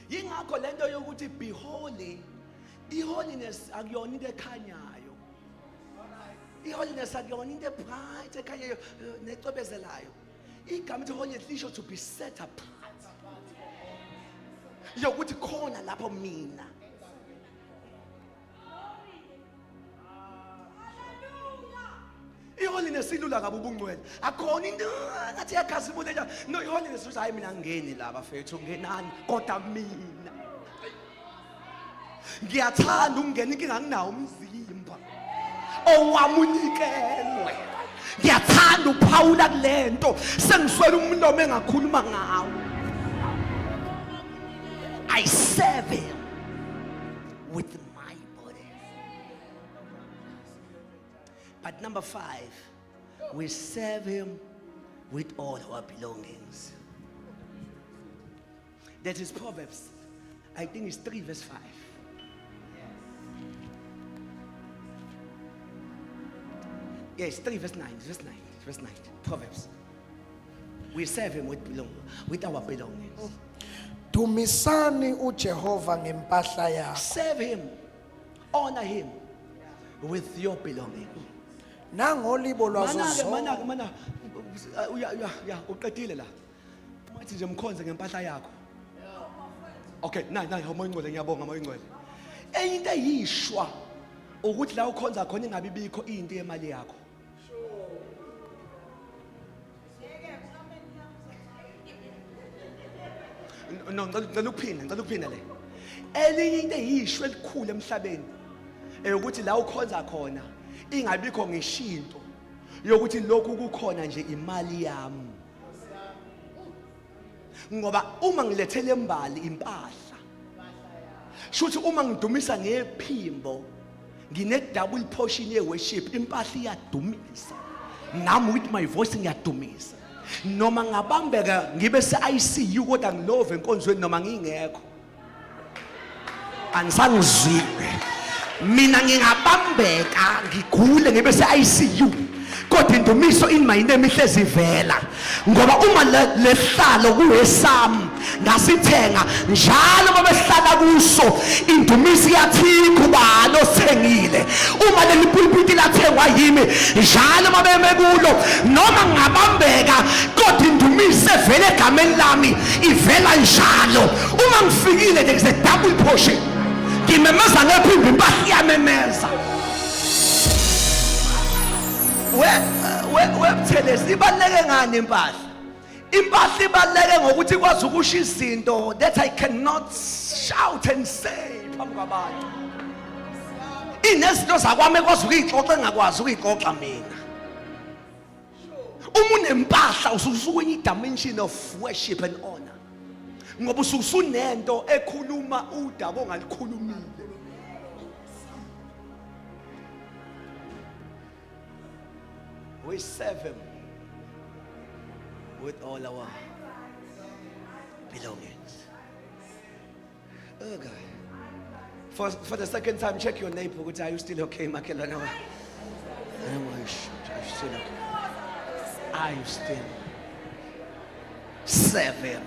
Yingakho lento yokuthi be holy, iholiness akuyona into ekhanyayo. Iholiness akuyona into bright ekhanyayo necobezelayo. Igama lithi holiness lisho to be set apart. Yokuthi khona lapho mina. Iholiness ilula kabi ubungcwele. Akhona into ngathi yakhazimule nje. No, iholiness uthi hayi mina ngeni laba fethu ngenani kodwa mina. Ngiyathanda ukungena inkinga nginawo umzimba. Owamunikelwe. Ngiyathanda uPaula kulento sengiswela umlomo engakhuluma ngawo. I serve him with my body. But number 5, we serve him with all our belongings. That is Proverbs. I think it's 3 verse 5. Yes, 3 verse 9. Verse 9. Proverbs. We serve him with our belongings. Dumisani uJehova ngempahla yakho. Serve him. Honor him with your belonging. Nangolibo lwazo Mana uqedile la. Mathi nje mkhonze ngempahla yakho. Okay, nayi umoya ingcwele ngiyabonga umoya ingcwele. Eyinto eyishwa ukuthi la ukhonza khona ingabe bikho into yemali yakho. No, ngicela ukuphinda le. Elinye into eyishwe elikhulu emhlabeni ukuthi la ukhonza khona ingabikho ngishinto yokuthi lokhu kukhona nje imali yami. Ngoba uma ngilethele imbali impahla, shuthi uma ngidumisa ngephimbo ngine double portion ye worship, impahla iyadumisa. Nami with my voice ngiyadumisa. Noma ngabambeka ngibe se ICU kodwa ngilove enkonzweni noma ngingekho. Anisangizwile. Mina ngingabambeka ngigule ngibe se ICU kodwa indumiso in my name ihlezi ivela. Ngoba uma lehlalo kuwesami ngasithenga njalo babehlala kuso indumiso iyathika ubani osengile. Uma leli pulpiti lathengwa yimi njalo babeme kulo noma ngabambeka kodwa indumiso evela egameni lami ivela njalo. Uma ngifikile there is a double portion. Ngimemeza ngephimbo impahla iyamemeza. Webuthelezi ibaluleke ngani impahla? Impahla ibaluleke ngokuthi ikwazi ukusho izinto that I cannot shout and say phambi kwabantu. Inezinto zakwami ekwazi ukuyixoxa engakwazi ukuyixoxa mina. Uma unempahla usuke in dimension of worship and honor. Ngoba usunento ekhuluma udaba ongalikhulumile. We serve him with all our belongings. Okay. For the second time, check your neighbor. Are you still okay, Makelana? Are you still okay? Are you still? Serve him.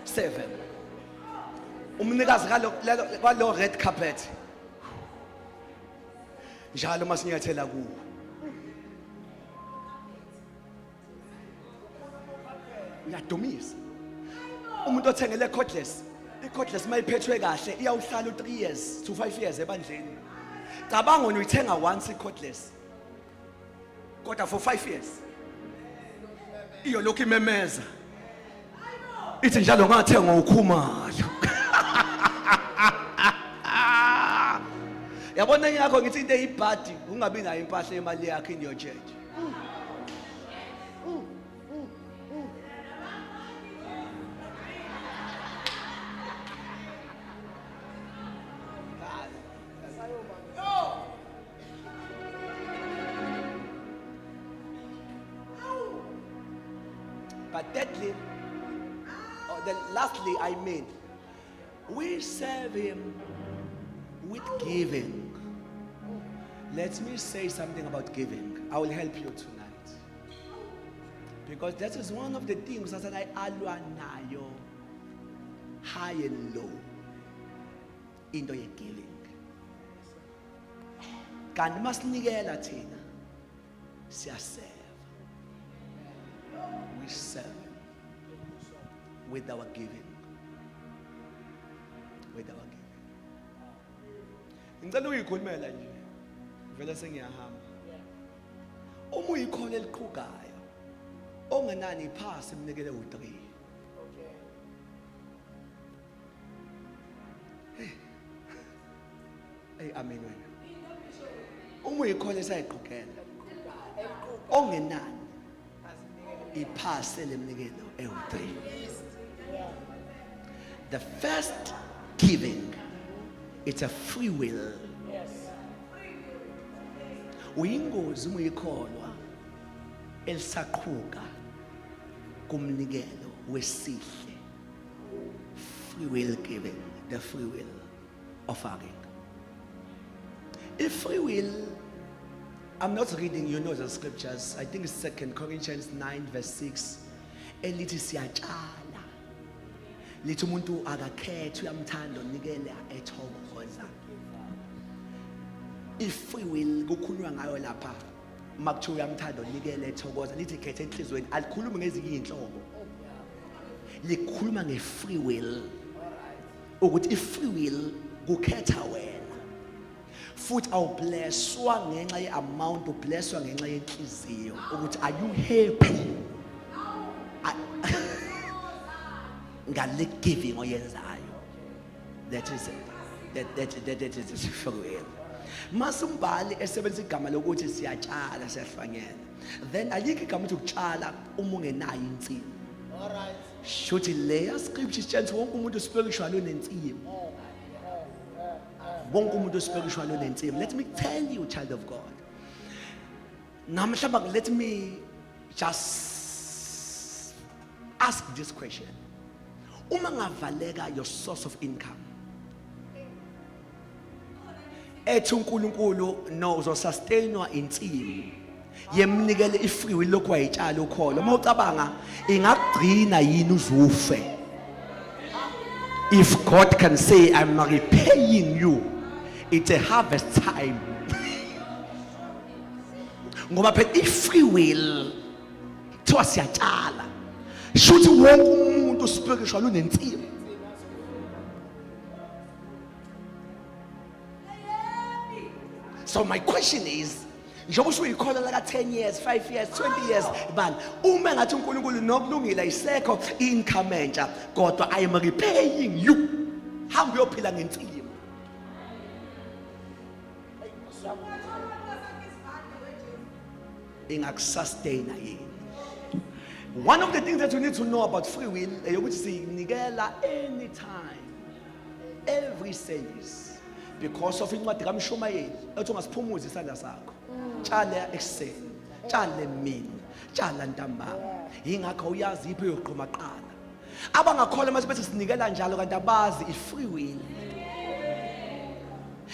Serve him. Umnikazi kwalo red carpet. Njalo masinyathela kuwo. Uyadumisa. Umuntu othengele cordless, i-cordless mayiphethwe kahle iyawuhlala 3 years to 5 years ebandleni. Cabanga uyithenga once i-cordless. Kodwa for 5 years. Iyo lokhu imemeza. Ithi njalo ngathenga ukhumayo. Yabona ngakho ngithi into eyibhadi ungabi nayo impahla yemali yakhe in your church. But thirdly, or then lastly, I mean, we serve him with giving. Let me say something about giving. I will help you tonight. Because that is one of the things that I alwa nayo high and low into your giving. Kanti masinikela thina siyaserve. We serve with our giving. With our giving. Ngicela uyikhulumela nje. Vele sengiyahamba. Uma uyikhona eliqhugayo ongenani iphasi imnikele u3. Okay. Hey amen wena. Uma uyikhona esayiqhugela ongenani iphasi lemnikelo u3. The first giving, it's a free will. Yes. Uyingozi uma uyikholwa elisaqhuka kumnikelo wesihle. Free will giving, the free will offering. If free will, I'm not reading, you know the scriptures. I think it's 2 Corinthians 9 verse 6. Elithi siyatshana. Lithi umuntu akakhethe uyamthanda unikela ethokoza. If free will kukhulunywa ngayo lapha makuthiwa uyamthanda unikela ethokoza lithi khethe enhlizweni alikhulumi ngezinye inhlobo. Likhuluma nge free will. Ukuthi i free will kukhetha wena. futhi awublesswa ngenxa ye-amount, ublesswa ngenxa yenhliziyo ukuthi are you happy ngale giving oyenzayo. That is free will. Masumbali esebenzisa igama lokuthi siyatshala siyahlwanyela, then alikho igama ukuthi ukutshala uma ungenayo insimi. Alright. Shothi leya scripture isitshela wonke umuntu spiritual unensimi. Wonke umuntu spiritual unensimi. Let me tell you, child of God. Namhlanje let me just ask this question. Uma ngavaleka your source of income, ethi uNkulunkulu no uzosustainwa insimi yemnikele ifree will lokho wayitshala ukholo, mawucabanga ingagcina yini uzufe? If God can say I'm repaying you, it's a harvest time. Ngoba phela ifree will thiwa siyatshala, shuthi wonke umuntu spiritual unensimi. So my question is, njengoba usuyikhola like 10 years, 5 years, 20 years, bani uma ngathi uNkulunkulu nokulungile isekho income entsha kodwa I am repaying you, hamba uyophila ngensimi. Ingakusustaina yini? One of the things that you need to know about free will ukuthi sinikela anytime, every service, because of incwadi kaMshumayeli ethi ungasiphumuza isandla sakho, tshala ekseni, tshala emini, tshala ntambama. Yingakho uyazi iphi yoqhuma qala. Abangakholwa mase bethi sinikela njalo kanti abazi i-free will.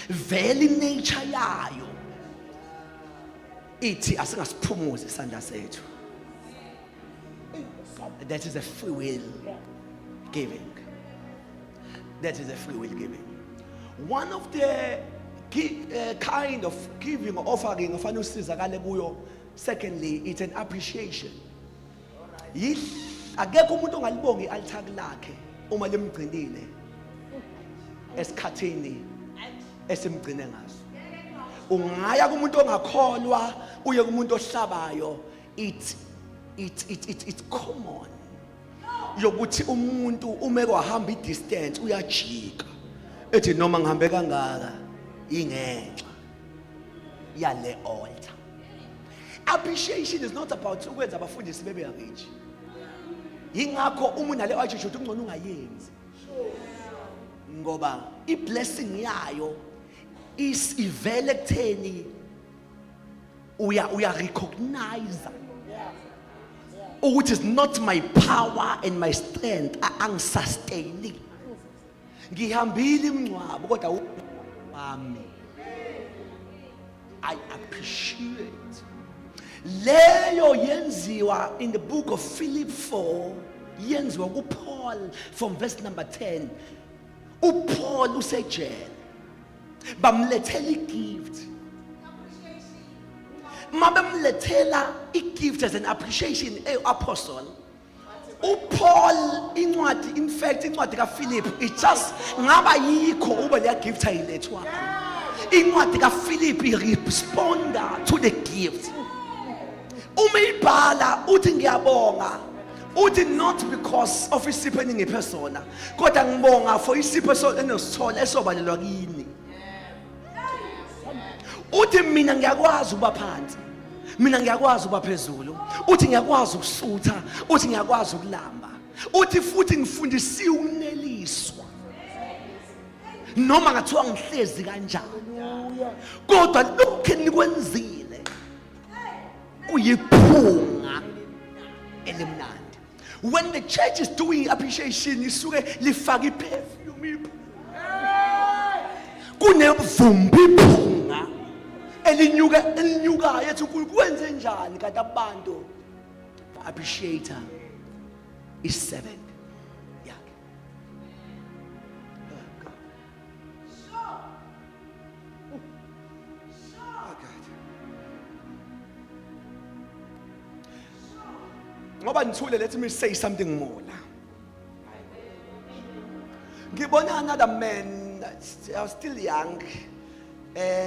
Vele nature yayo ithi asingasiphumuza isandla sethu. That is a free will giving. That is a free will giving. One of the kind of giving or offering of anusizakale kuyo, secondly, it's an appreciation. Akekho umuntu ongalibonga i-altar lakhe uma lemgcinile esikhathini esimgcine ngaso. Ungaya kumuntu ongakholwa uye kumuntu ohlabayo, it's common yokuthi umuntu uma kwahamba i-distance uyajika ethi noma ngihambe kangaka ingenxa yale altar. Appreciation is not about ukwenza abafundisi bebe rich. Yingakho uma unale attitude ungcono ungayenzi, ngoba i-blessing yayo is ivele kutheni uya recognize which is not my power and my strength angisustaining. Ngihambile imncwabo kodwa wami. I appreciate. Leyo yenziwa in the book of Philip 4, yenziwa kuPaul from verse number 10. uPaul usejele, bamlethela igift. Mabemlethela igift as an appreciation apostle. uPaul incwadi, in fact incwadi kaPhilip, it just ngaba yikho ube le gift ayilethwa. Incwadi kaPhilip responda to the gift. Uma ibhala uthi ngiyabonga, uthi not because of isipho eningephesona kodwa ngibonga for isipho enosithola esobalelwa kini. Uthi mina ngiyakwazi ukuba phansi, mina ngiyakwazi ukuba phezulu, uthi ngiyakwazi ukusutha, uthi ngiyakwazi ukulamba, uthi futhi ngifundisiwe ukuneliswa noma ngathiwa ngihlezi kanjani kodwa lokho enikwenzile kuyiphunga elimnandi. When the church is doing appreciation isuke lifaka iperfume, kunevumbi iphunga elinyukayo ethi kwenze njani kanti abantu appreciate is-servant yakhe. Ngoba nithule, let me say something more now. Ngibona another man, I was still young,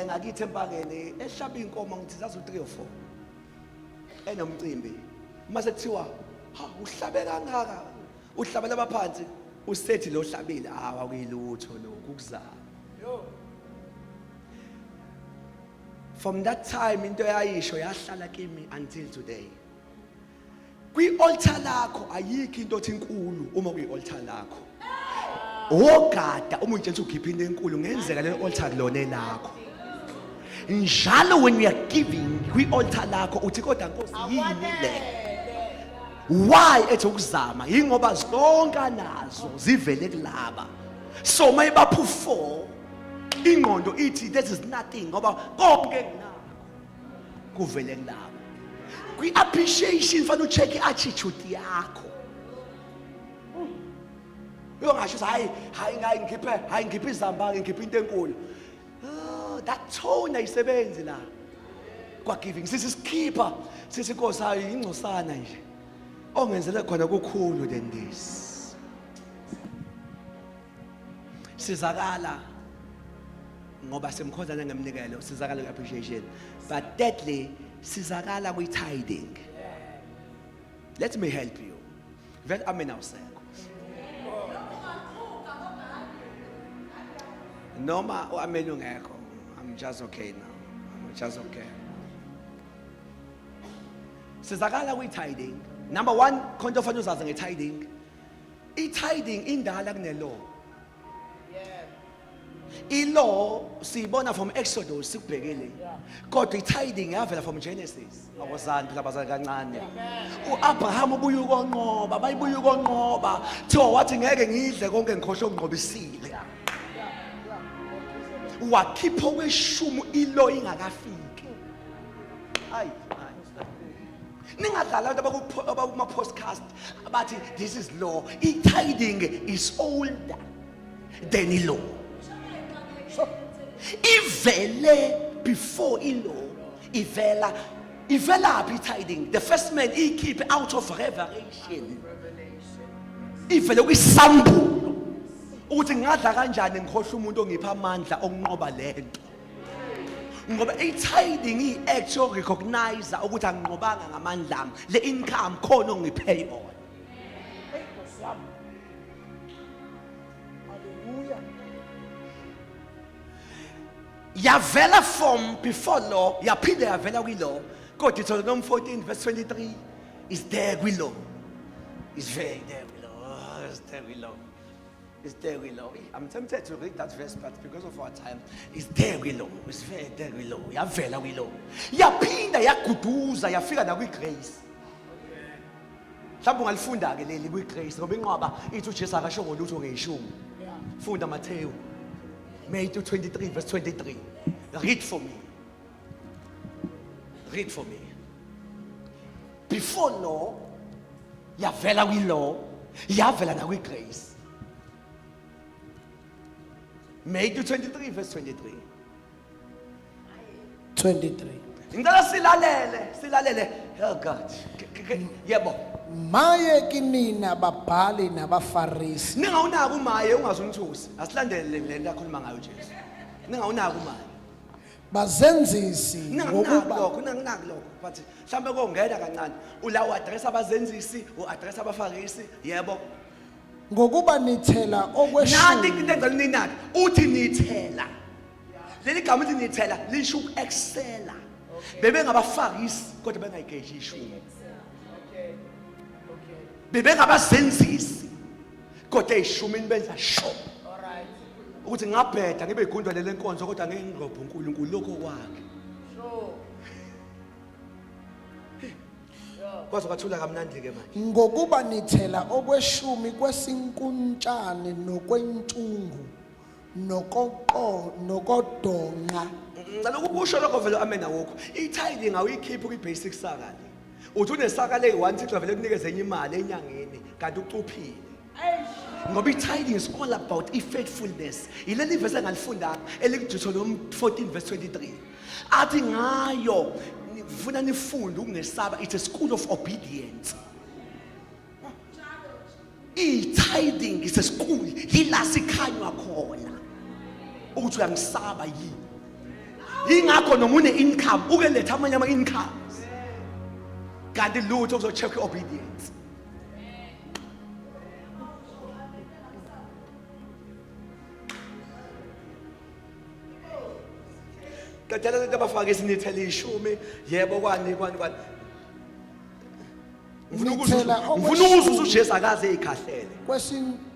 ngakithi empangeni ehlaba inkomo ngithi zazo 3 or 4 enomcimbi mase kuthiwa ha uhlabe kangaka uhlabela abaphansi usethi lo hlabile awakuyilutho lokhu kuzama from that time into yayisho yahlala kimi until today kwi-altar lakho ayikho into othi inkulu uma kuyi-altar lakho ogada uma utshela ukhipha into enkulu ngenzeka lelo altar kulona lakho njalo when we are giving kwi-altar lakho uthi kodwa Nkosi yini le why ethi ukuzama yingoba zonke nazo zivele kulaba so mayibaphu 4 ingqondo ithi this is nothing ngoba konke nginakho kuvele kulaba kwi-appreciation fanele ucheck i-attitude yakho uyongasho hayi ngiphe izamba ngiphe into enkulu that tone ayisebenzi la kwa giving sisikhipha Nkosi hayi ingcosana nje ongenzele khona kukhulu than this sizakala ngoba semkhonzana ngemnikelo sizakala ngeappreciation but thirdly sizakala kwi-tithing. Let me help you vele amen awusekho noma amen ungekho I'm just okay now I'm just okay sizakala kwi-tithing. Number 1 khonto fanele uzazi nge-tithing. I-tithing indala kune-law. I-law siyibona from Exodus sikubhekile kodwa i-tithing yavela from Genesis. Awuzani phela bazali kancane. U-Abraham ubuye ukonqoba bayibuye ukonqoba thiwa wathi ngeke ngidle konke ngikhohle ukunqobisile wakhipha weshumi i-law ingakafiki. Hayi ningadlala abantu abakuma-podcast abathi this is law. I-tithing is older than i-law. Ivele before i-law ivela phi i-tithing? The first man keep out of revelation. Ivele kwisambulo ukuthi ngadla kanjani ngikhohle umuntu ongipha amandla okunqoba lento ngoba i-tithing i-act yo recognize ukuthi anginqobanga ngamandla ami le income khona ongiphe yona. Yavela from before law yaphinde yavela kwi-law kodwa Deuteronomy 14 verse 23 is there kwi-law. It's very there kwi-law. It's there kwi-law. It's there kwi-law. I'm tempted to read that verse but because of our time it's there kwi-law. It's very there kwi-law. Yavela kwi-law yaphinda yaguduza yafika nakwi-grace. Mhlawumbe ungalifunda ke leli kwi-grace ngoba inqwaba ithi uJesu akasho ngolutho ngeyishumi. Funda Matthew Matthew 23 verse 23. Read for me. Read for me. Before law, yavela kwi-law, yavela nakwi-grace. Matthew 23 verse 23. 23. Ngicela silalele. Oh God. Yebo. Maye kinina babhali nabafarisi. Ningawunaka umaye ungazumthusi. Asilandele le nto akhuluma ngayo Jesu. Ningawunaka umaye. Bazenzisi ngokuba lokho but mhlambe kongena kancane ulawo address abazenzisi address abafarisi yebo ngokuba nithela nanti okweshumi. into engicela ninaki uthi nithela leli gama uthi nithela lisho ukuexcela bebe ngabafarisi kodwa bengayigeji ishumi bebe ngabazenzisi kodwa ishumi benza sho ukuthi ngabheda ngibe igundwa lele nkonzo kodwa ngeke ngirobhe uNkulunkulu lokho kwakhe kwaze kwathula kamnandi ke manje Ngokuba nithela okweshumi kwesinkuntshane nokwentungu nokodonqa. ngicela ukusho lokho vele amen awukho i-tithing awuyikhiphi kwi-basic sakale uthi unesaka le-1 Thixo vele kunikeze enye imali enyangeni kanti ucuphile ngoba i-tithing is all about i-faithfulness. Yileli verse engalifundanga elikuDuteronomy 14 verse 23 athi ngayo ngifuna nifunde ukungesaba. It's a school of obedience. I-tithing is a school yila sikhanywa khona ukuthi uyangisaba yini ingakho noma une income uke letha amanye ama incomes kanti lutho kuzo check obedience. Kadala lento abafaka isinithele ishumi yebo kwani. Ngifuna ukuzwa uJesu akaze ekhahlele.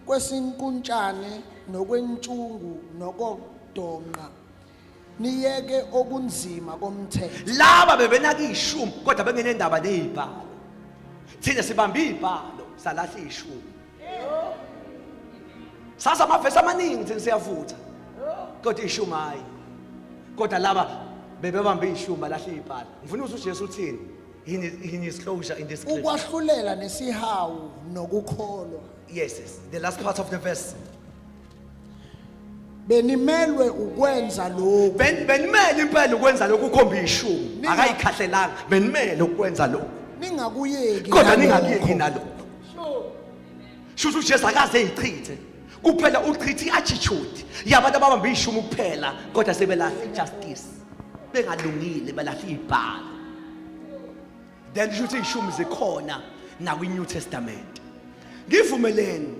Kwesinkuntshane nokwentshungu nokodonqa niyeke okunzima komthetho. Laba bebenaka ishumi kodwa bengenendaba nezibhalo. Thina sibamba izibhalo salahla ishumi. Sasa amavesi amaningi thina siyavutha. Kodwa ishumi hayi. Kodwa laba bebebamba ishumi balahla izibhalo. Ngifuna ukuzwa uJesu uthini? In his closure in this scripture. Ukwahlulela nesihawu nokukholwa. Yes, the last part of the verse. Benimelwe ukwenza lokho. Benimele impela ukwenza lokho ukhomba ishumi. Akayikhahlelanga. Benimele ukwenza lokho. Ningakuyeki. Kodwa ningakuyeki nalokho. Shushu uJesu akaze eyichithe. Kuphela uchithe iattitude yabantu ababamba ishumi kuphela kodwa sebelahla ijustice. Bengalungile balahla izibhalo. Then shuthi ishumi zikhona na kwi New Testament. Ngivumeleni.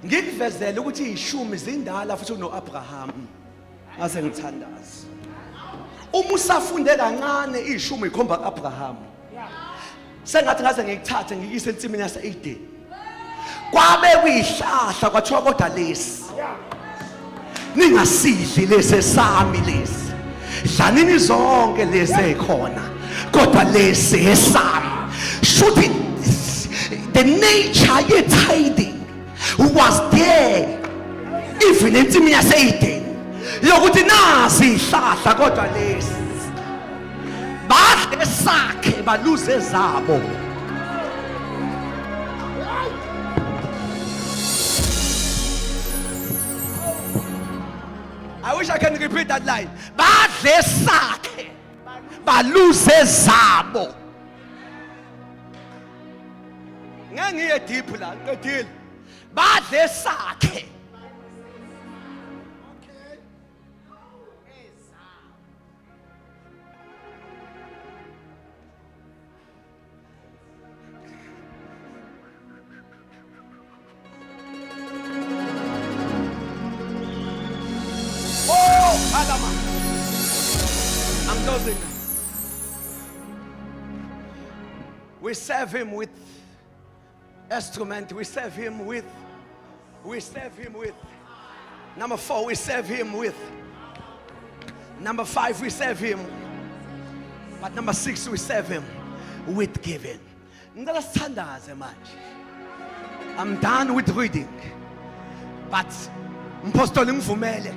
Ngikuvezela ukuthi ishumi zindala futhi uno Abraham. Ase ngithandaza. Uma usafunde kancane ishumi ikhomba Abraham. Sengathi ngaze ngikuthathe ngikise ensimini yase Eden. Kwabe kuyihlahla kwathiwa kodwa lesi. Ningasidli lesi sami lesi. Dlanini zonke lezi ekhona. Kodwa lesi esami. Shuthi the nature ye tithing was there even ensimini yase Eden. Yokuthi nasi ihlahla kodwa lesi. Badle sakhe baluze zabo. I wish I can repeat that line. Badle sakhe baluze zabo. Ngangiye deep la ngiqedile. Badle sakhe. I'm closing now. We serve him with instrument. We serve him with. Number 4, we serve him with. Number 5, we serve him. But number 6, we serve him with giving. I'm done with reading. But Mpostoli ngivumele